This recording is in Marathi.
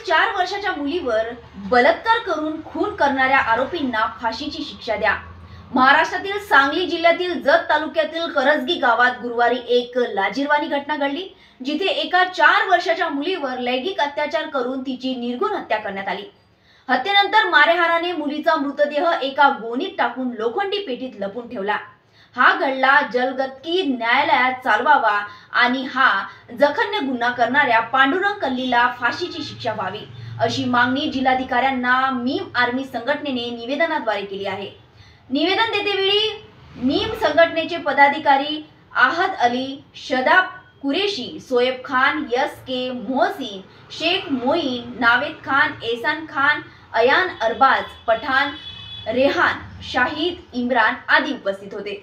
4 वर्षाच्या मुलीवर बलात्कार करून खून करणाऱ्या आरोपींना फाशीची शिक्षा द्या। महाराष्ट्रातील सांगली जिल्ह्यातील जत तालुक्यातील करजगी गावात गुरुवारी एक लाजिरवाणी घटना घडली, जिथे एका 4 वर्षाच्या मुलीवर लैंगिक अत्याचार करून तिची निर्घृण हत्या करण्यात आली। हत्येनंतर मारेहाराने मुलीचा मृतदेह एका गोणीत टाकून लोखंडी पेटीत लपून ठेवला। हा घडला जलगतकी न्यायालयात चालवावा आणि हा जघन्य गुन्हा करणाऱ्या पांडुरंग कल्लीला फाशीची शिक्षा व्हावी, अशी मागणी जिल्हाधिकाऱ्यांना मीम आर्मी संघटनेने निवेदनाद्वारे केली आहे। निवेदन देतेवेळी मीम संघटनेचे पदाधिकारी आहद अली, शदाब कुरेशी, सोएब खान, एस.के. मोहसिन, शेख मोईन, नावेद खान, एहसान खान, अयान अरबाज, पठान, रेहान, शाहिद, इम्रान आदि उपस्थित होते।